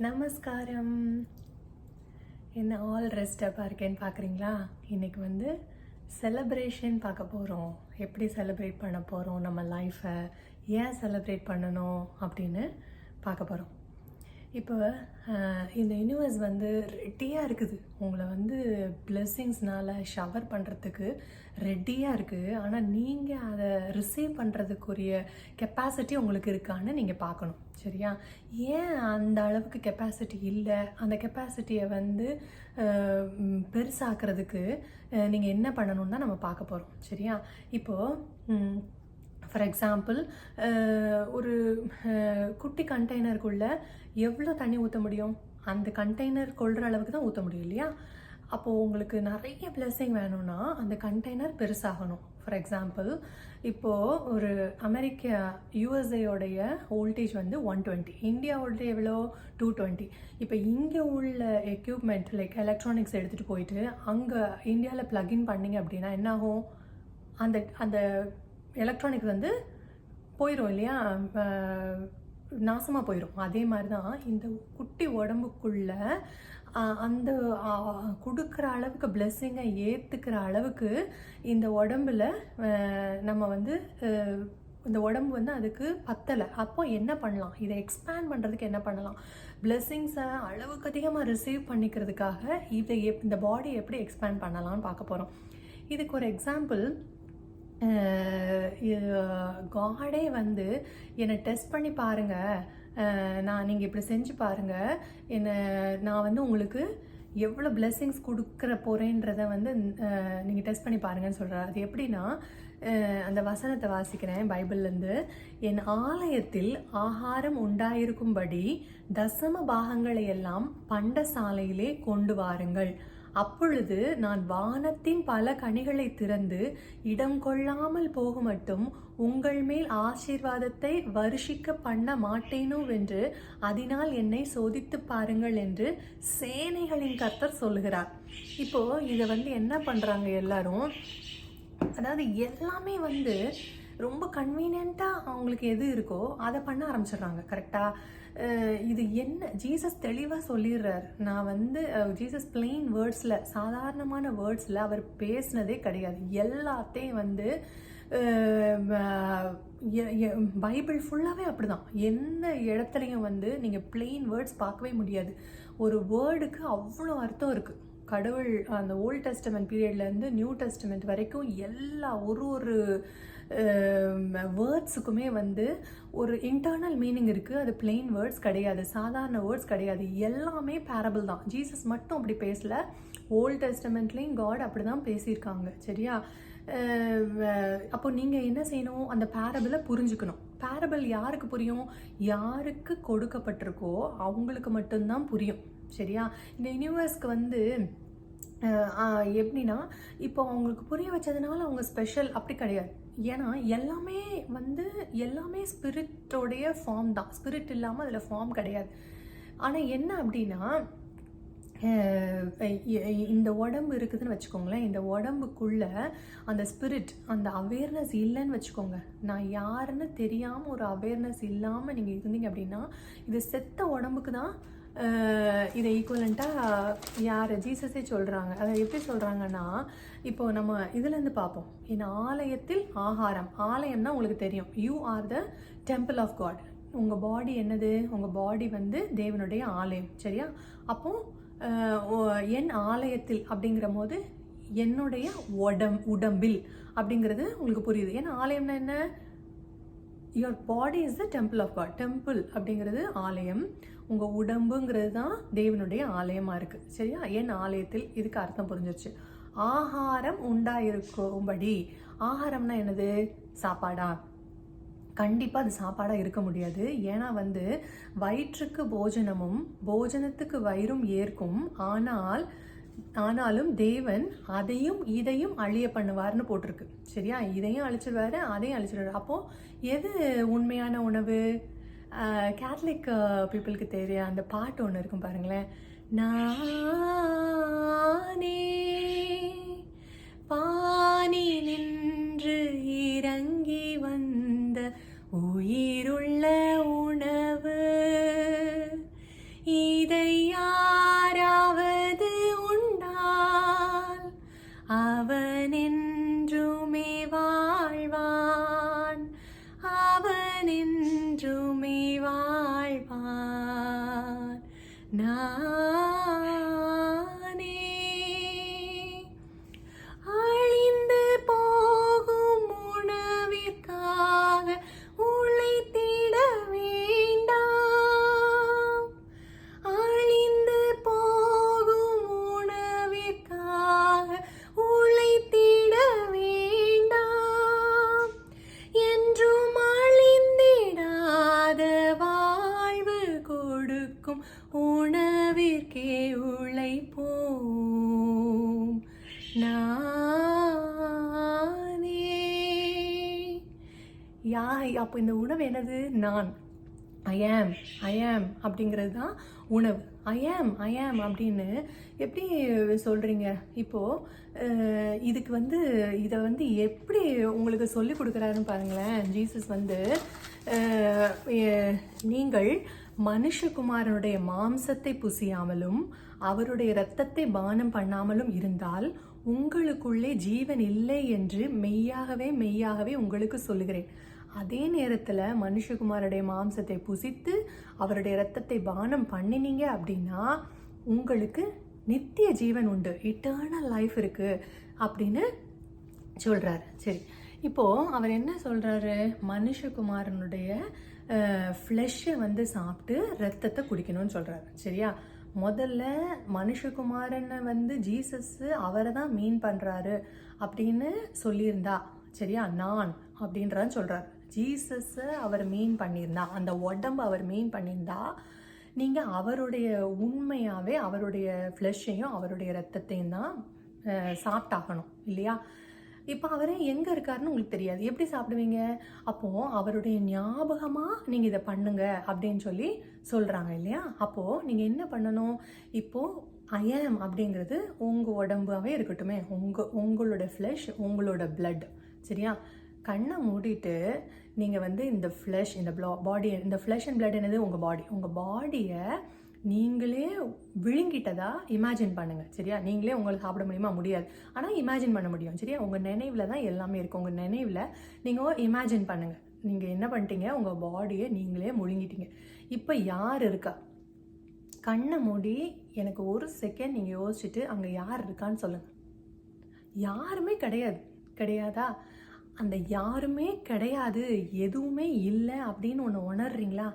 நமஸ்காரம். என்ன ஆல் ரெஸ்டப்பாக இருக்கேன்னு பார்க்குறீங்களா? இன்றைக்கி வந்து செலப்ரேஷன் பார்க்க போகிறோம். எப்படி செலிப்ரேட் பண்ண போகிறோம், நம்ம லைஃப்பை ஏன் செலிப்ரேட் பண்ணணும் அப்படின்னு பார்க்க போகிறோம். இப்போ இந்த யூனிவர்ஸ் வந்து ரெடியாக இருக்குது, உங்களை வந்து பிளெஸ்ஸிங்ஸ்னால் ஷவர் பண்ணுறதுக்கு ரெடியாக இருக்குது. ஆனால் நீங்கள் அதை ரிசீவ் பண்ணுறதுக்குரிய கெப்பாசிட்டி உங்களுக்கு இருக்கான்னு நீங்கள் பார்க்கணும். சரியா? ஏன் அந்த அளவுக்கு கெப்பாசிட்டி இல்லை, அந்த கெப்பாசிட்டியை வந்து பெருசாக்குறதுக்கு நீங்கள் என்ன பண்ணணுன்னு தான் நம்ம பார்க்க போகிறோம். சரியா? இப்போது ஃபார் எக்ஸாம்பிள், ஒரு குட்டி கண்டெய்னருக்குள்ளே எவ்வளோ தண்ணி ஊற்ற முடியும்? அந்த கண்டெய்னர் கொள்கிற அளவுக்கு தான் ஊற்ற முடியும் இல்லையா? அப்போது உங்களுக்கு நிறைய பிளெஸ்ஸிங் வேணும்னா அந்த கண்டெய்னர் பெருசாகணும். ஃபார் எக்ஸாம்பிள், இப்போது ஒரு யூஎஸ்ஏயோடைய வோல்டேஜ் வந்து 120, இந்தியாவோட எவ்வளோ 220. இப்போ இங்கே உள்ள எக்யூப்மெண்ட் லைக் எலக்ட்ரானிக்ஸ் எடுத்துகிட்டு போயிட்டு அங்கே இந்தியாவில் ப்ளக்இன் பண்ணிங்க அப்படின்னா என்னாகும்? அந்த அந்த எலக்ட்ரானிக்ஸ் வந்து போயிடும் இல்லையா, நாசமாக போயிடும். அதே மாதிரி தான் இந்த குட்டி உடம்புக்குள்ள அந்த கொடுக்குற அளவுக்கு பிளெஸ்ஸிங்கை ஏற்றுக்கிற அளவுக்கு இந்த உடம்புல நம்ம வந்து இந்த உடம்பு வந்து அதுக்கு பத்தலை. அப்போ என்ன பண்ணலாம்? இதை எக்ஸ்பேண்ட் பண்ணுறதுக்கு என்ன பண்ணலாம்? பிளெஸ்ஸிங்ஸை அளவுக்கு அதிகமாக ரிசீவ் பண்ணிக்கிறதுக்காக இந்த பாடி எப்படி எக்ஸ்பேண்ட் பண்ணலாம்னு பார்க்க போகிறோம். இதுக்கு ஒரு எக்ஸாம்பிள், காடே வந்து என்னை டெஸ்ட் பண்ணி பாருங்கள், நீங்கள் இப்படி செஞ்சு பாருங்கள், நான் வந்து உங்களுக்கு எவ்வளோ பிளெஸ்ஸிங்ஸ் கொடுக்குற போகிறேன்றதை வந்து நீங்கள் டெஸ்ட் பண்ணி பாருங்கன்னு சொல்கிறார். அது எப்படின்னா, அந்த வசனத்தை வாசிக்கிறேன் பைபிள்லேருந்து. என் ஆலயத்தில் ஆகாரம் உண்டாயிருக்கும்படி தசம பாகங்களை எல்லாம் பண்டசாலையிலே கொண்டு வாருங்கள். அப்பொழுது நான் வானத்தின் பல கனிகளை திறந்து இடம் கொள்ளாமல் போகுமட்டும் உங்கள் மேல் ஆசீர்வாதத்தை வருஷிக்க பண்ண மாட்டேனோ வென்று அதனால் என்னை சோதித்து பாருங்கள் என்று சேனைகளின் கர்த்தர் சொல்லுகிறார். இப்போ இதை வந்து என்ன பண்றாங்க எல்லாரும், அதாவது எல்லாமே வந்து ரொம்ப கன்வீனியண்ட்டாக அவங்களுக்கு எது இருக்கோ அதை பண்ண ஆரம்பிச்சிடுறாங்க. கரெக்டாக இது என்ன ஜீசஸ் தெளிவாக சொல்லிடுறார். நான் வந்து ஜீசஸ் பிளெயின் வேர்ட்ஸில், சாதாரணமான வேர்ட்ஸில் அவர் பேசினதே கிடையாது. எல்லாத்தையும் வந்து பைபிள் ஃபுல்லாகவே அப்படி தான். எந்த இடத்துலையும் வந்து நீங்கள் பிளெயின் வேர்ட்ஸ் பார்க்கவே முடியாது. ஒரு வேர்டுக்கு அவ்வளோ அர்த்தம் இருக்குது. கடவுள் அந்த ஓல்ட் டெஸ்டமெண்ட் பீரியட்லேருந்து நியூ டெஸ்டமெண்ட் வரைக்கும் எல்லா ஒரு வேர்ட்ஸுக்குமே வந்து ஒரு இன்டர்னல் மீனிங் இருக்குது. அது பிளெயின் வேர்ட்ஸ் கிடையாது, சாதாரண வேர்ட்ஸ் கிடையாது, எல்லாமே பேரபிள் தான். ஜீசஸ் மட்டும் அப்படி பேசலை, ஓல்ட் டெஸ்டமெண்ட்லேயும் காட் அப்படி தான் பேசியிருக்காங்க. சரியா? அப்போ நீங்கள் என்ன செய்யணும்? அந்த பேரபிளை புரிஞ்சுக்கணும். பேரபிள் யாருக்கு புரியும்? யாருக்கு கொடுக்கப்பட்டிருக்கோ அவங்களுக்கு மட்டும்தான் புரியும். சரியா? இந்த யூனிவர்ஸ்க்கு வந்து எப்படின்னா, இப்போ அவங்களுக்கு புரிய வச்சதுனால அவங்க ஸ்பெஷல் அப்படி கிடையாது. ஏன்னா எல்லாமே ஸ்பிரிட்டோடைய ஃபார்ம் தான். ஸ்பிரிட் இல்லாமல் அதில் ஃபார்ம் கிடையாது. ஆனால் என்ன அப்படின்னா, இந்த உடம்பு இருக்குதுன்னு வச்சுக்கோங்களேன், இந்த உடம்புக்குள்ள அந்த ஸ்பிரிட், அந்த அவேர்னஸ் இல்லைன்னு வச்சுக்கோங்க. நான் யாருன்னு தெரியாமல் ஒரு அவேர்னஸ் இல்லாமல் நீங்கள் இருந்தீங்க அப்படின்னா இது செத்த உடம்புக்கு தான் இதை ஈக்குவலண்ட்டாக யார் ஜீசஸே சொல்கிறாங்க. அதை எப்படி சொல்கிறாங்கன்னா, இப்போது நம்ம இதுலேருந்து பார்ப்போம். என் ஆலயத்தில் ஆகாரம், ஆலயம்னா உங்களுக்கு தெரியும், you are the temple of God. உங்கள் பாடி என்னது? உங்கள் பாடி வந்து தேவனுடைய ஆலயம். சரியா? அப்போது என் ஆலயத்தில் அப்படிங்கிற போது என்னுடைய உடம்பில் அப்படிங்கிறது உங்களுக்கு புரியுது. ஏன்னா ஆலயம்னா என்ன? Your body is the temple of God. Temple அப்படிங்கிறது ஆலயம், உங்கள் உடம்புங்கிறது தான் தேவனுடைய ஆலயமாக இருக்குது. சரியா? என் ஆலயத்தில், இதுக்கு அர்த்தம் புரிஞ்சிருச்சு. ஆகாரம் உண்டாயிருக்கும்படி, ஆகாரம்னா என்னது? சாப்பாடா? கண்டிப்பாக அது சாப்பாடாக இருக்க முடியாது. ஏன்னா வந்து வயிற்றுக்கு போஜனமும் போஜனத்துக்கு வயிறும் ஏற்கும், ஆனாலும் தேவன் அதையும் இதையும் அழிய பண்ணுவார்னு போட்டிருக்கு. சரியா? இதையும் அழிச்சிடுவாரு, அதையும் அழிச்சிடுவாரு. அப்போது எது உண்மையான உணவு? கேத்தலிக் பீப்புளுக்கு தெரிய அந்த பாட்டு ஒன்று இருக்கும் பாருங்களேன். நானே பானி நின்று இறங்கி வந்த உயிருள்ள உணவு வாழ்வான் நானே. அழிந்து போகும் உணவிற்காக உழைத்திட வேண்டாம். அழிந்து போகும் உணவிற்காக உழைத்திட வேண்டாம். என்றும் அழிந்திடாத வாழ்வு கொடுக்கும் உணவிற்கே உழைப்போம் நானே. அப்போ இந்த உணவு என்னது? நான். ஐ ஆம் அப்படிங்கிறது தான் உணவு. ஐ ஆம் அப்படின்னு எப்படி சொல்கிறீங்க? இப்போது இதுக்கு இதை எப்படி உங்களுக்கு சொல்லி கொடுக்குறாருன்னு பாருங்களேன். ஜீசஸ் நீங்கள் மனுஷகுமாரனுடைய மாம்சத்தை புசியாமலும் அவருடைய இரத்தத்தை பானம் பண்ணாமலும் இருந்தால் உங்களுக்குள்ளே ஜீவன் இல்லை என்று மெய்யாகவே உங்களுக்கு சொல்லுகிறேன். அதே நேரத்தில் மனுஷகுமாரனுடைய மாம்சத்தை புசித்து அவருடைய இரத்தத்தை பானம் பண்ணினீங்க அப்படின்னா உங்களுக்கு நித்திய ஜீவன் உண்டு, இட்டர்னல் லைஃப் இருக்குது அப்படின்னு சொல்கிறாரு. சரி, இப்போது அவர் என்ன சொல்கிறாரு? மனுஷகுமாரனுடைய ஃப்ளெஷ்ஷை சாப்பிட்டு ரத்தத்தை குடிக்கணும்னு சொல்கிறாரு. சரியா? முதல்ல மனுஷகுமாரனை ஜீசஸ் அவரை தான் மீன் பண்ணுறாரு அப்படின்னு சொல்லியிருந்தா, சரியா, நான் அப்படின்றான்னு சொல்கிறார். ஜீசஸை அவர் மீன் பண்ணியிருந்தா, அந்த உடம்பு அவர் மீன் பண்ணியிருந்தா, நீங்கள் அவருடைய உண்மையாகவே அவருடைய ஃப்ளெஷ்ஷையும் அவருடைய ரத்தத்தையும் தான் சாப்பிட்டாகணும் இல்லையா? இப்போ அவரே எங்கே இருக்காருன்னு உங்களுக்கு தெரியாது, எப்படி சாப்பிடுவீங்க? அப்போது அவருடைய ஞாபகமாக நீங்கள் இதை பண்ணுங்க அப்படின்னு சொல்கிறாங்க இல்லையா? அப்போது நீங்கள் என்ன பண்ணணும்? இப்போது ஐ ஆம் அப்படிங்கிறது உங்கள் உடம்பாகவே இருக்கட்டுமே, உங்களோட ஃப்ளெஷ், உங்களோட பிளட். சரியா? கண்ணை மூடிட்டு நீங்கள் இந்த ஃப்ளெஷ், இந்த பாடி, இந்த ஃப்ளெஷ் அண்ட் பிளட் என்னது? உங்கள் பாடியை நீங்களே விழுங்கிட்டதா இமேஜின் பண்ணுங்கள். சரியா? நீங்களே உங்களுக்கு சாப்பிட முடியுமா? முடியாது. ஆனால் இமேஜின் பண்ண முடியும். சரியா? உங்கள் நினைவில் தான் எல்லாமே இருக்குது. உங்கள் நினைவில் நீங்கள் இமேஜின் பண்ணுங்கள். நீங்கள் என்ன பண்ணிட்டீங்க? உங்கள் பாடியை நீங்களே முழுங்கிட்டீங்க. இப்போ யார் இருக்கா? கண்ணை மூடி எனக்கு ஒரு செகண்ட் நீங்கள் யோசிச்சுட்டு அங்கே யார் இருக்கான்னு சொல்லுங்கள். யாருமே கிடையாதா? அந்த யாருமே கிடையாது, எதுவுமே இல்லை அப்படின்னு ஒன்று உணர்றீங்களா?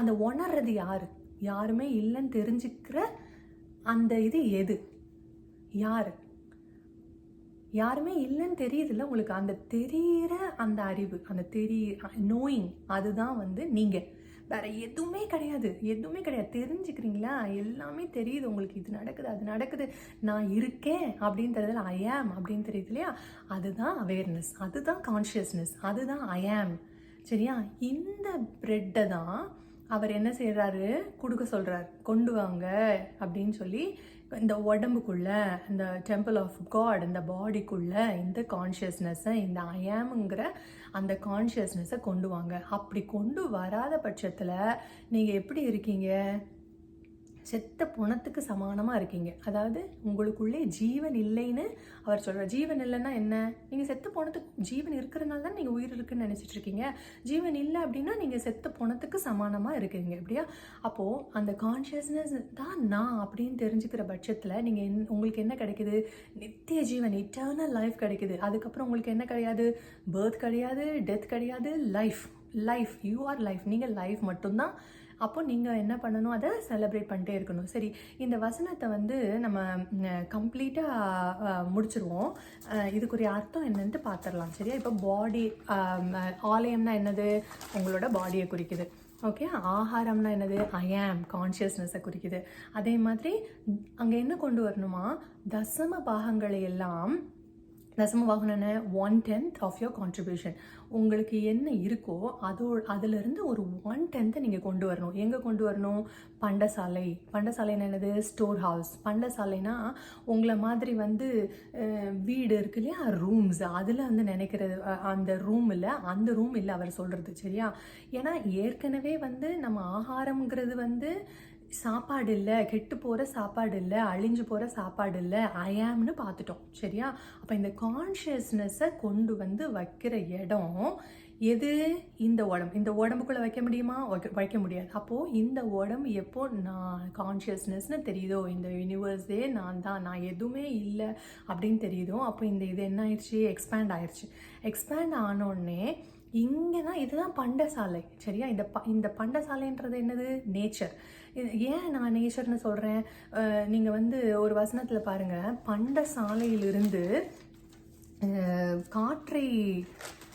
அந்த உணர்றது யாரு? யாருமே இல்லைன்னு தெரிஞ்சுக்கிற அந்த இது எது? யாருமே இல்லைன்னு தெரியுதுல்ல உங்களுக்கு? அந்த தெரிகிற அந்த அறிவு, அந்த நோயிங், அதுதான் நீங்கள். வேற எதுவுமே கிடையாது. தெரிஞ்சுக்கிறீங்களா? எல்லாமே தெரியுது உங்களுக்கு. இது நடக்குது, அது நடக்குது, நான் இருக்கேன் அப்படின்றதுல ஐ ஆம் அப்படின்னு தெரியுது இல்லையா? அதுதான் அவேர்னஸ், அதுதான் கான்ஷியஸ்னஸ், அதுதான் ஐ ஆம். சரியா? இந்த பிரெட்டை தான் அவர் என்ன செய்கிறாரு? கொடுக்க சொல்கிறார். கொண்டு வாங்க அப்படின்னு இந்த உடம்புக்குள்ள, இந்த டெம்பிள் ஆஃப் காட், இந்த பாடிக்குள்ள இந்த கான்ஷியஸ்னஸை, இந்த ஐ ஆம்ங்கிற அந்த கான்ஷியஸ்னஸை கொண்டு வாங்க. அப்படி கொண்டு வராத பட்சத்தில் நீங்கள் எப்படி இருக்கீங்க? செத்த பணத்துக்கு சமானமாக இருக்கீங்க. அதாவது உங்களுக்குள்ளே ஜீவன் இல்லைன்னு அவர் சொல்கிறார். ஜீவன் இல்லைன்னா என்ன? நீங்கள் செத்த பணத்துக்கு, ஜீவன் இருக்கிறனால தான் நீங்கள் உயிர் இருக்குன்னு நினச்சிட்டு இருக்கீங்க. ஜீவன் இல்லை அப்படின்னா நீங்கள் செத்த பணத்துக்கு சமானமாக இருக்கீங்க. எப்படியா? அப்போது அந்த கான்ஷியஸ்னஸ் தான் நான் அப்படின்னு தெரிஞ்சுக்கிற பட்சத்தில் நீங்கள் உங்களுக்கு என்ன கிடைக்குது? நித்திய ஜீவன், இட்டர்னல் லைஃப் கிடைக்குது. அதுக்கப்புறம் உங்களுக்கு என்ன கிடையாது? பர்த் கிடையாது, டெத் கிடையாது, லைஃப். You are life. நீங்கள் லைஃப் மட்டும்தான். அப்போ நீங்கள் என்ன பண்ணணும்? அதை செலிப்ரேட் பண்ணிட்டே இருக்கணும். சரி, இந்த வசனத்தை நம்ம கம்ப்ளீட்டாக முடிச்சிருவோம். இதுக்குரிய அர்த்தம் என்னன்ட்டு பார்த்துடலாம். சரியா? இப்போ பாடி, ஆலயம்னா என்னது? உங்களோட பாடியை குறிக்குது. ஓகே. ஆகாரம்னா என்னது? ஐ ஆம், கான்ஷியஸ்னஸை குறிக்குது. அதே மாதிரி அங்கே என்ன கொண்டு வரணுமா? தசம பாகங்களை எல்லாம், தசம பாகம் என்ன? 1/10 ஆஃப் யோர் கான்ட்ரிபியூஷன். உங்களுக்கு என்ன இருக்கோ அதிலிருந்து ஒரு 1/10 நீங்கள் கொண்டு வரணும். எங்கே கொண்டு வரணும்? பண்டசாலைன்னா என்னது? Store house. பண்டசாலைனா உங்களை மாதிரி வீடு இருக்கு இல்லையா, ரூம்ஸ், அதில் நினைக்கிறது அந்த ரூம் இல்லை அவர் சொல்கிறது. சரியா? ஏன்னா ஏற்கனவே நம்ம ஆகாரம்ங்கிறது சாப்பாடு இல்லை, கெட்டு போகிற சாப்பாடு இல்லை, அழிஞ்சு போகிற சாப்பாடு இல்லை, ஐ ஆம்னு பார்த்துட்டோம். சரியா? அப்போ இந்த கான்ஷியஸ்னஸை கொண்டு வைக்கிற இடம் எது? இந்த உடம்பு. இந்த உடம்புக்குள்ளே வைக்க முடியுமா? வைக்க முடியாது. அப்போது இந்த உடம்பு எப்போ நான் கான்ஷியஸ்னஸ்னு தெரியுதோ, இந்த யூனிவர்ஸே நான் தான், நான் எதுவுமே இல்லை அப்படின்னு தெரியுதோ, அப்போ இது என்ன ஆயிடுச்சு? எக்ஸ்பேண்ட் ஆயிடுச்சு. எக்ஸ்பேண்ட் ஆனோடனே இங்கே தான், இதுதான் பண்டசாலை. சரியா? இந்த பண்டசாலைன்றது என்னது? நேச்சர். ஏன் நான் நேச்சர்னு சொல்கிறேன்? நீங்கள் ஒரு வசனத்தில் பாருங்கள், பண்டசாலையிலிருந்து காற்றை,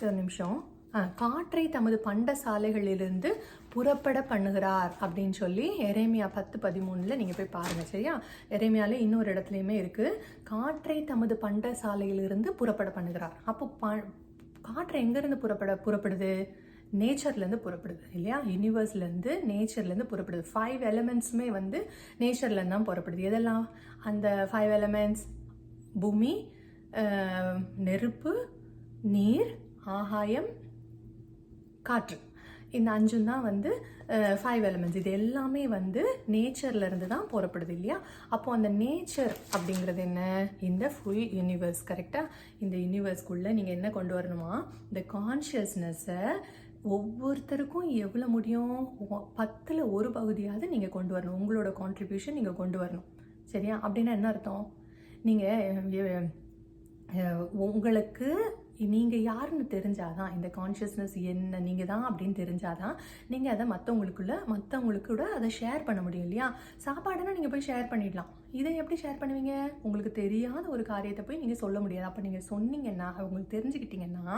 ஒரு நிமிஷம், காற்றை தமது பண்டசாலைகளிலிருந்து புறப்பட பண்ணுகிறார் அப்படின்னு சொல்லி எரேமியா 10:13 நீங்கள் போய் பாருங்கள். சரியா? எரேமியாவில் இன்னொரு இடத்துலையுமே இருக்குது, காற்றை தமது பண்டசாலையிலிருந்து புறப்பட பண்ணுகிறார். அப்போ காற்று எங்கேருந்து புறப்படுது? நேச்சர்லேருந்து புறப்படுது இல்லையா? யூனிவர்ஸ்லேருந்து, நேச்சர்லேருந்து புறப்படுது. 5 எலிமெண்ட்ஸுமே நேச்சர்லேருந்து தான் புறப்படுது. எதெல்லாம் அந்த 5 எலிமெண்ட்ஸ்? பூமி, நெருப்பு, நீர், ஆகாயம், காற்று. இந்த 5 தான் 5 எலிமெண்ட்ஸ். இது எல்லாமே நேச்சர்லேருந்து தான் புறப்படுது இல்லையா? அப்போது அந்த நேச்சர் அப்படிங்கிறது என்ன? இந்த ஃபுல் யூனிவர்ஸ். கரெக்டாக? இந்த யூனிவர்ஸ்குள்ளே நீங்கள் என்ன கொண்டு வரணுமா? இந்த கான்ஷியஸ்னஸை ஒவ்வொருத்தருக்கும் எவ்வளோ முடியும்? 10ல் 1 பகுதியாவது நீங்கள் கொண்டு வரணும். உங்களோட கான்ட்ரிபியூஷன் நீங்கள் கொண்டு வரணும். சரியா? அப்படின்னா என்ன அர்த்தம்? நீங்கள் உங்களுக்கு நீங்கள் யாருன்னு தெரிஞ்சாதான், இந்த கான்ஷியஸ்னஸ் என்ன, நீங்கள் தான் அப்படின்னு தெரிஞ்சாதான் நீங்கள் அதை மற்றவங்களுக்கூட அதை ஷேர் பண்ண முடியும் இல்லையா? சாப்பாடுனா நீங்கள் போய் ஷேர் பண்ணிடலாம். இதை எப்படி ஷேர் பண்ணுவீங்க? உங்களுக்கு தெரியாத ஒரு காரியத்தை போய் நீங்கள் சொல்ல முடியாது. அப்போ நீங்கள் சொன்னீங்கன்னா, உங்களுக்கு தெரிஞ்சுக்கிட்டீங்கன்னா,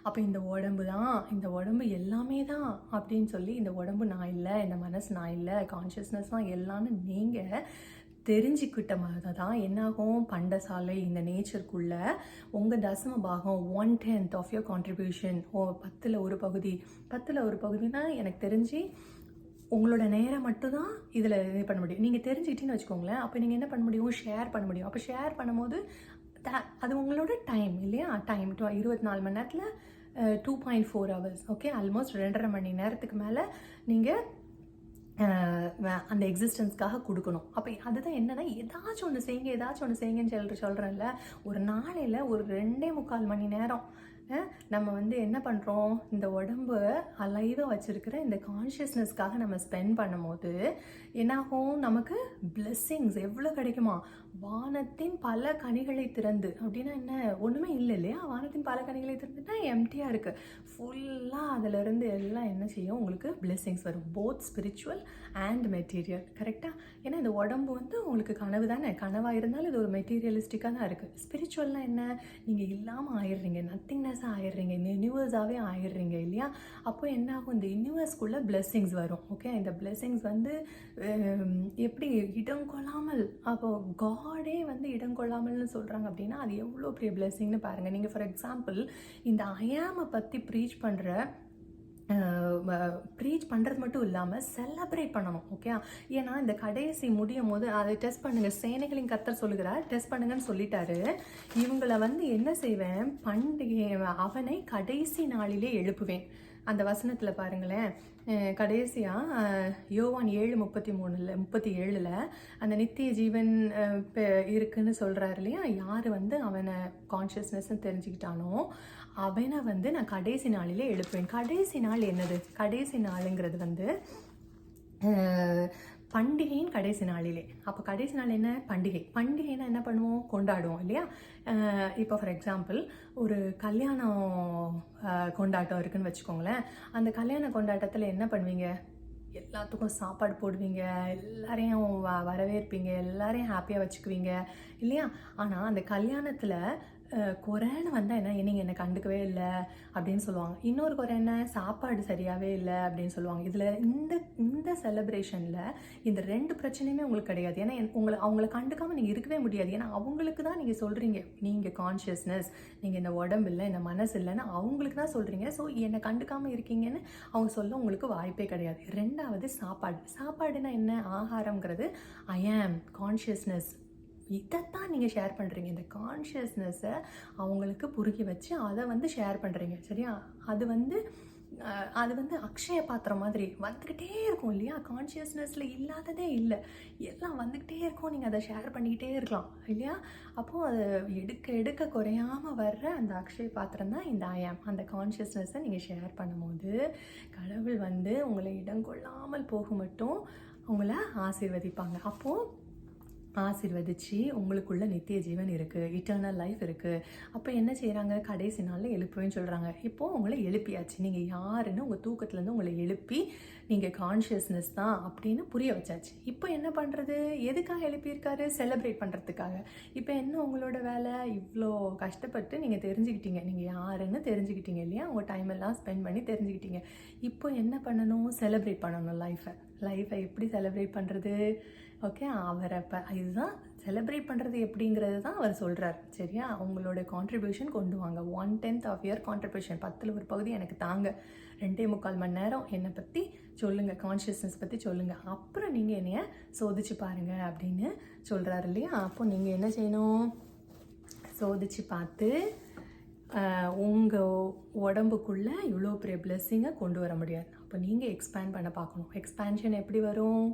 அப்போ இந்த உடம்பு தான், இந்த உடம்பு எல்லாமே தான் அப்படின்னு சொல்லி, இந்த உடம்பு நான் இல்லை, இந்த மனசு நான் இல்லை, கான்ஷியஸ்னஸ் தான் எல்லாம்னு நீங்கள் தெரிஞ்சுக்கிட்ட மாதிரி தான் என்னாகும்? பண்டசாலை, இந்த நேச்சருக்குள்ளே உங்கள் தசம பாகம் 1/10 ஆஃப் யோர் கான்ட்ரிபியூஷன். 10ல் 1 பகுதி. 10ல் 1 பகுதினா எனக்கு தெரிஞ்சு உங்களோட நேரம் மட்டும்தான் இதில் இது பண்ண முடியும். நீங்கள் தெரிஞ்சுக்கிட்டீங்கன்னு வச்சுக்கோங்களேன், அப்போ நீங்கள் என்ன பண்ண முடியும்? ஷேர் பண்ண முடியும். அப்போ ஷேர் பண்ணும்போது அது உங்களோட டைம் இல்லையா? டைம் 24 மணி நேரத்தில் 2.4 hours. ஓகே, ஆல்மோஸ்ட் 2.5 மணி நேரத்துக்கு மேலே நீங்கள் அந்த எக்ஸிஸ்டன்ஸ்க்காக கொடுக்கணும். அப்போ அதுதான் என்னன்னா, ஏதாச்சும் ஒன்று செய்யுங்கன்னு சொல்கிறேன்ல. ஒரு நாளையில் ஒரு 2.25 மணி நேரம் நம்ம என்ன பண்ணுறோம்? இந்த உடம்பு அலைவாக வச்சுருக்கிற இந்த கான்ஷியஸ்னஸ்க்காக நம்ம ஸ்பெண்ட் பண்ணும்போது என்னாகும்? நமக்கு பிளெஸ்ஸிங்ஸ் எவ்வளோ கிடைக்குமா? வானத்தின் பல கனிகளை திறந்து. அப்படின்னா என்ன? ஒன்றுமே இல்லை இல்லையா? வானத்தின் பல கனிகளை திறந்துட்டா எம்டியாக இருக்குது. ஃபுல்லாக அதிலிருந்து எல்லாம் என்ன செய்யும்? உங்களுக்கு பிளெஸ்ஸிங்ஸ் வரும், போத் ஸ்பிரிச்சுவல் அண்ட் மெட்டீரியல். கரெக்டாக? ஏன்னா இந்த உடம்பு உங்களுக்கு கனவு தானே. கனவாக இருந்தாலும் இது ஒரு மெட்டீரியலிஸ்டிக்காக தான் இருக்குது. ஸ்பிரிச்சுவல்னால் என்ன? நீங்கள் இல்லாமல் ஆயிடுறீங்க, நத்திங்னஸாக ஆயிடுறீங்க, இந்த யூனிவர்ஸாகவே ஆயிடுறீங்க இல்லையா? அப்போ என்ன ஆகும்? இந்த யூனிவர்ஸ்குள்ளே பிளெஸ்ஸிங்ஸ் வரும். ஓகே, இந்த பிளெஸ்ஸிங்ஸ் எப்படி இடம் கொள்ளாமல், அப்போது காடே இடம் கொள்ளாமல்னு சொல்கிறாங்க அப்படின்னா அது எவ்வளோ பெரிய பிளெஸ்ஸிங்னு பாருங்கள். நீங்கள் ஃபார் எக்ஸாம்பிள் இந்த ஐயாமை பற்றி ப்ரீச் பண்ணுறது மட்டும் இல்லாமல் செலப்ரேட் பண்ணணும். ஓகே, ஏன்னா இந்த கடைசி முடியும் போது அதை டெஸ்ட் பண்ணுங்கள். சேனைகளின் கர்த்தர் சொல்லுகிறார், டெஸ்ட் பண்ணுங்கன்னு சொல்லிட்டாரு. இவங்களை என்ன செய்வேன்? பண்டிகை அவனை கடைசி நாளிலே எழுப்புவேன். அந்த வசனத்தில் பாருங்களேன், கடைசியாக யோவான் 7:37 அந்த நித்திய ஜீவன் இருக்குன்னு சொல்கிறாரு இல்லையா? யார் அவனை கான்ஷியஸ்னஸ்ன்னு தெரிஞ்சுக்கிட்டானோ அவனை நான் கடைசி நாளிலே எழுப்புவேன். கடைசி நாள் என்னது? கடைசி நாளுங்கிறது பண்டிகையின் கடைசி நாளிலே. அப்போ கடைசி நாள் என்ன? பண்டிகைனா என்ன பண்ணுவோம்? கொண்டாடுவோம் இல்லையா? இப்போ ஃபார் எக்ஸாம்பிள் ஒரு கல்யாணம் கொண்டாட்டம் இருக்குன்னு வச்சுக்கோங்களேன். அந்த கல்யாண கொண்டாட்டத்தில் என்ன பண்ணுவீங்க? எல்லாத்துக்கும் சாப்பாடு போடுவீங்க, எல்லாரையும் வரவேற்பீங்க, எல்லாரையும் ஹாப்பியாக வச்சுக்குவீங்க இல்லையா? ஆனால் அந்த கல்யாணத்தில் குறைன்னு வந்தால் என்ன? நீங்கள் என்னை கண்டுக்கவே இல்லை அப்படின்னு சொல்லுவாங்க. இன்னொரு குறை என்ன? சாப்பாடு சரியாகவே இல்லை அப்படின்னு சொல்லுவாங்க. இதில் இந்த செலிப்ரேஷனில் இந்த 2 பிரச்சனையுமே உங்களுக்கு கிடையாது. ஏன்னா அவங்கள கண்டுக்காமல் நீங்கள் இருக்கவே முடியாது. ஏன்னா அவங்களுக்கு தான் நீங்கள் சொல்கிறீங்க, நீங்கள் கான்ஷியஸ்னஸ், நீங்கள் இந்த உடம்பு இல்லை, இந்த மனசு இல்லைன்னு அவங்களுக்கு தான் சொல்கிறீங்க. ஸோ என்னை கண்டுக்காமல் இருக்கீங்கன்னு அவங்க சொல்ல உங்களுக்கு வாய்ப்பே கிடையாது. 2வது சாப்பாடுனா என்ன? ஆகாரங்கிறது ஐ ஆம் கான்ஷியஸ்னஸ். இதைத்தான் நீங்கள் ஷேர் பண்ணுறீங்க. இந்த கான்ஷியஸ்னஸை அவங்களுக்கு புரிஞ்சு வச்சு அதை ஷேர் பண்ணுறீங்க. சரியா? அது அது வந்து அக்ஷய பாத்திரம் மாதிரி வந்துக்கிட்டே இருக்கும் இல்லையா? கான்ஷியஸ்னஸில் இல்லாததே இல்லை, எல்லாம் வந்துக்கிட்டே இருக்கும். நீங்கள் அதை ஷேர் பண்ணிக்கிட்டே இருக்கலாம் இல்லையா? அப்போது அது எடுக்க எடுக்க குறையாமல் வர்ற அந்த அக்ஷய பாத்திரம் தான் இந்த ஐஆம். அந்த கான்ஷியஸ்னஸை நீங்கள் ஷேர் பண்ணும்போது கடவுள் வந்து உங்களை இடம் கொள்ளாமல் போக மட்டும் உங்களை ஆசீர்வதிப்பாங்க. அப்போது ஆசீர்வதிச்சு உங்களுக்குள்ள நித்திய ஜீவன் இருக்குது, இட்டர்னல் லைஃப் இருக்குது. அப்போ என்ன செய்கிறாங்க? கடைசி நாளில் எழுப்புவேன்னு சொல்கிறாங்க. இப்போது உங்களை எழுப்பியாச்சு. நீங்கள் யாருன்னு உங்கள் தூக்கத்துலேருந்து உங்களை எழுப்பி நீங்கள் கான்ஷியஸ்னஸ் தான் அப்படின்னு புரிய வச்சாச்சு. இப்போ என்ன பண்ணுறது? எதுக்காக எழுப்பியிருக்காரு? செலிப்ரேட் பண்ணுறதுக்காக. இப்போ என்ன உங்களோட வேலை? இவ்வளோ கஷ்டப்பட்டு நீங்கள் தெரிஞ்சுக்கிட்டீங்க, நீங்கள் யாருன்னு தெரிஞ்சுக்கிட்டீங்க இல்லையா? உங்கள் டைம் எல்லாம் ஸ்பெண்ட் பண்ணி தெரிஞ்சுக்கிட்டீங்க. இப்போ என்ன பண்ணணும்? செலிப்ரேட் பண்ணணும் லைஃப்பை எப்படி செலிப்ரேட் பண்ணுறது? ஓகே, அவர் அப்போ இதுதான் செலிப்ரேட் பண்ணுறது எப்படிங்கிறது தான் அவர் சொல்கிறார். சரியா? உங்களோட கான்ட்ரிபியூஷன் கொண்டு வாங்க. 1/10 ஆஃப் யுவர் கான்ட்ரிபியூஷன், 10ல் ஒரு பகுதி எனக்கு தாங்க. 2.25 மணி நேரம் என்னை பற்றி சொல்லுங்கள், கான்ஷியஸ்னஸ் பற்றி சொல்லுங்கள், அப்புறம் நீங்கள் என்னைய சோதிச்சு பாருங்கள் அப்படின்னு சொல்கிறாரு இல்லையா? அப்போ நீங்கள் என்ன செய்யணும்? சோதிச்சு பார்த்து உங்கள் உடம்புக்குள்ளே இவ்வளோ பெரிய பிளெஸ்ஸிங்கை கொண்டு வர முடியாது. அப்போ நீங்கள் எக்ஸ்பேண்ட் பண்ண பார்க்கணும். எக்ஸ்பேன்ஷன் எப்படி வரும்?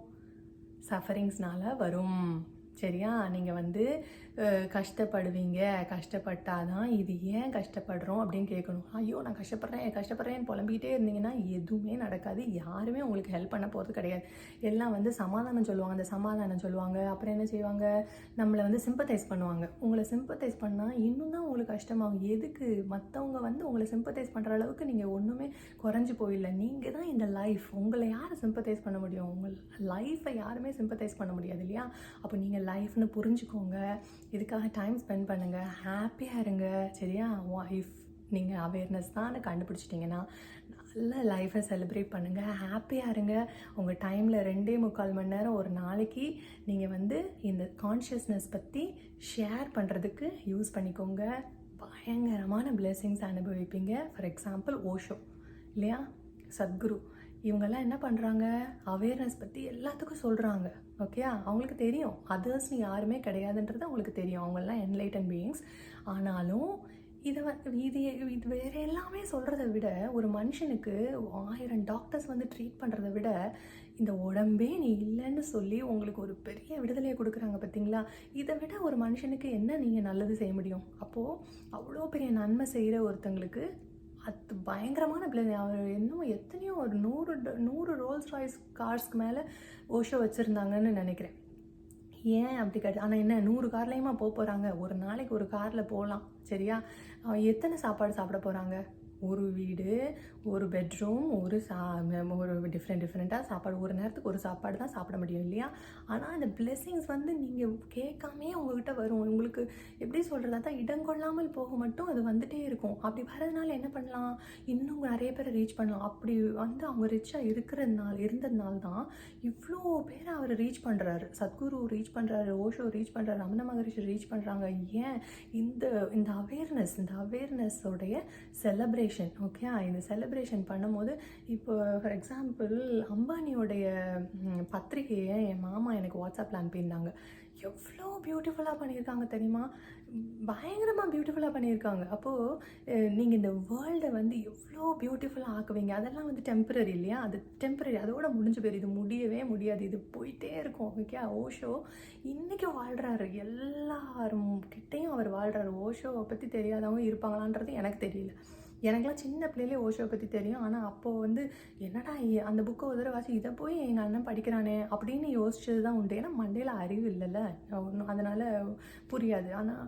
சஃபரிங்ஸ்னால வரும். சரியா? நீங்கள் வந்து கஷ்டப்படுவீங்க, கஷ்டப்பட்டாதான் இது ஏன் கஷ்டப்படுறோம் அப்படின்னு கேட்கணும். ஐயோ நான் கஷ்டப்படுறேன்னு புலம்பிக்கிட்டே இருந்தீங்கன்னா எதுவுமே நடக்காது. யாருமே உங்களுக்கு ஹெல்ப் பண்ண போகிறது கிடையாது. எல்லாம் வந்து சமாதானம் சொல்லுவாங்க. அந்த சமாதானம் சொல்லுவாங்க, அப்புறம் என்ன செய்வாங்க? நம்மளை வந்து சிம்பத்தைஸ் பண்ணுவாங்க. உங்களை சிம்பத்தைஸ் பண்ணால் இன்னும் தான் உங்களுக்கு கஷ்டமாகும். எதுக்கு? மற்றவங்க வந்து உங்களை சிம்பத்தைஸ் பண்ணுற அளவுக்கு நீங்கள் ஒன்றுமே குறைஞ்சி போயிடல. நீங்கள் தான் இந்த லைஃப். உங்களை யார் சிம்பத்தைஸ் பண்ண முடியும்? உங்கள் லைஃப்பை யாருமே சிம்பத்தைஸ் பண்ண முடியாது இல்லையா? அப்போ நீங்கள் லைஃப்னு புரிஞ்சுக்கோங்க. இதுக்காக டைம் ஸ்பெண்ட் பண்ணுங்கள், ஹாப்பியாக இருங்க. சரியா? இஃப் நீங்கள் அவேர்னஸ் தான் கண்டுபிடிச்சிட்டிங்கன்னா நல்ல லைஃப்பை செலிப்ரேட் பண்ணுங்கள், ஹாப்பியாக இருங்க. உங்கள் டைமில் 2.25 மணி நேரம் ஒரு நாளைக்கு நீங்கள் வந்து இந்த கான்ஷியஸ்னஸ் பற்றி ஷேர் பண்ணுறதுக்கு யூஸ் பண்ணிக்கோங்க. பயங்கரமான பிளெஸிங்ஸ் அனுபவிப்பீங்க. ஃபார் எக்ஸாம்பிள் ஓஷோ இல்லையா? சத்குரு இவங்கெல்லாம் என்ன பண்ணுறாங்க? அவேர்னஸ் பற்றி எல்லாத்துக்கும் சொல்கிறாங்க. ஓகே, அவங்களுக்கு தெரியும் அதர்ஸ்னு யாருமே கிடையாதுன்றது அவங்களுக்கு தெரியும். அவங்கெல்லாம் என்லைட்டன் பீயிங்ஸ். ஆனாலும் இது வேறு எல்லாமே சொல்கிறத விட, ஒரு மனுஷனுக்கு 1000 டாக்டர்ஸ் வந்து ட்ரீட் பண்ணுறத விட, இந்த உடம்பே நீ இல்லைன்னு சொல்லி உங்களுக்கு ஒரு பெரிய விடுதலையை கொடுக்குறாங்க பார்த்தீங்களா? இதை விட ஒரு மனுஷனுக்கு என்ன நீங்கள் நல்லது செய்ய முடியும்? அப்போது அவ்வளோ பெரிய நன்மை செய்கிற ஒருத்தங்களுக்கு அது பயங்கரமான அவர் இன்னும் எத்தனையோ ஒரு 100 ரோல்ஸ் ராய்ஸ் கார்ஸ்க்கு மேலே ஓஷோ வச்சுருந்தாங்கன்னு நினைக்கிறேன். ஏன் அப்படி ஆனால் என்ன 100 கார்லேயுமா போகிறாங்க? ஒரு நாளைக்கு ஒரு காரில் போகலாம். சரியா? எத்தனை சாப்பாடு சாப்பிட போகிறாங்க? ஒரு வீடு, ஒரு பெட்ரூம், ஒரு டிஃப்ரெண்ட்டாக சாப்பாடு, ஒரு நேரத்துக்கு ஒரு சாப்பாடு தான் சாப்பிட முடியும் இல்லையா? ஆனால் அந்த பிளெஸிங்ஸ் வந்து நீங்கள் கேட்காமே உங்கள்கிட்ட வரும். உங்களுக்கு எப்படி சொல்கிறது? அதான் இடம் கொள்ளாமல் போக மட்டும் அது வந்துகிட்டே இருக்கும். அப்படி வரதுனால என்ன பண்ணலாம்? இன்னும் நிறைய பேரை ரீச் பண்ணலாம். அப்படி வந்து அவங்க ரிச்சாக இருந்ததுனால தான் இவ்வளோ பேரை அவர் ரீச் பண்ணுறாரு. சத்குரு ரீச் பண்ணுறாரு, ஓஷோ ரீச் பண்ணுறாரு, ரமண மகரிஷி ரீச் பண்ணுறாங்க. ஏன்? இந்த அவேர்னஸோடைய செலிப்ரேஷன். ஓகே, இந்த செலிப்ரேஷன் பண்ணும்போது இப்போ ஃபார் எக்ஸாம்பிள் அம்பானியோடைய பத்திரிகையை என் மாமா எனக்கு வாட்ஸ்அப்பில் அனுப்பியிருந்தாங்க. எவ்வளோ பியூட்டிஃபுல்லாக பண்ணியிருக்காங்க தெரியுமா? பயங்கரமாக பியூட்டிஃபுல்லாக பண்ணியிருக்காங்க. அப்போது நீங்கள் இந்த வேர்ல்டை வந்து எவ்வளோ பியூட்டிஃபுல்லாக ஆக்குவீங்க. அதெல்லாம் வந்து டெம்பரரி இல்லையா? அது டெம்பரரி, அதோட முடிஞ்சு போயிடும். இது முடியவே முடியாது, இது போயிட்டே இருக்கும். ஓகே, ஓஷோ இன்றைக்கும் வாழ்கிறாரு, எல்லாரும் கிட்டேயும் அவர் வாழ்கிறாரு. ஓஷோவை பற்றி தெரியாதவங்க இருப்பாங்களான்றது எனக்கு தெரியல. எனக்குலாம் சின்ன பிள்ளையிலே ஓஷோவை பற்றி தெரியும். ஆனால் அப்போது வந்து என்னடா அந்த புக்கை ஒரு தடவை வாசி, இதை போய் எங்கள் அண்ணன் படிக்கிறானே அப்படின்னு யோசிச்சது தான் உண்டு. ஏன்னா மண்டையில் அறிவு இல்லைல்ல, அதனால் புரியாது. ஆனால்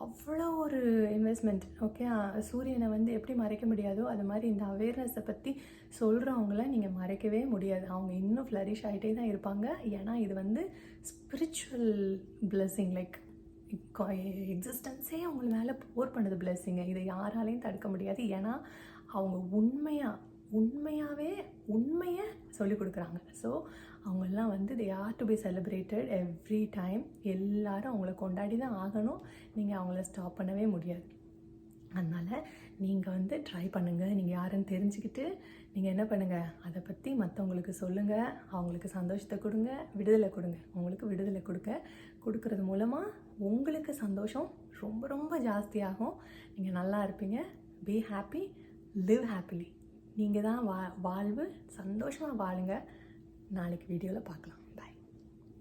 அவ்வளோ ஒரு இன்வெஸ்ட்மெண்ட். ஓகே, சூரியனை வந்து எப்படி மறைக்க முடியாதோ அது மாதிரி இந்த அவேர்னஸை பற்றி சொல்கிறவங்கள நீங்கள் மறைக்கவே முடியாது. அவங்க இன்னும் ஃப்ளரிஷ் ஆகிட்டே தான் இருப்பாங்க. ஏன்னா இது வந்து ஸ்பிரிச்சுவல் பிளெஸிங், லைக் எக்ஸிஸ்டன்ஸே அவங்க மேலே போர் பண்ணுது பிளெஸிங்கை. இதை யாராலையும் தடுக்க முடியாது. ஏன்னா அவங்க உண்மையை சொல்லிக் கொடுக்குறாங்க. ஸோ அவங்கெல்லாம் வந்து they are to be celebrated every time. எல்லாரும் அவங்கள கொண்டாடி தான் ஆகணும். நீங்கள் அவங்கள ஸ்டாப் பண்ணவே முடியாது. அதனால் நீங்கள் வந்து ட்ரை பண்ணுங்கள். நீங்கள் யாருன்னு தெரிஞ்சுக்கிட்டு நீங்கள் என்ன பண்ணுங்கள், அதை பற்றி மற்றவங்களுக்கு சொல்லுங்கள். அவங்களுக்கு சந்தோஷத்தை கொடுங்க, விடுதலை கொடுங்க. உங்களுக்கு விடுதலை கொடுக்கறது மூலமாக உங்களுக்கு சந்தோஷம் ரொம்ப ரொம்ப ஜாஸ்தியாகும். நீங்கள் நல்லா இருப்பீங்க. Be happy, live happily. நீங்கள் தான் வாழ்வு. சந்தோஷமாக வாழுங்க. நாளைக்கு வீடியோவில் பார்க்கலாம்.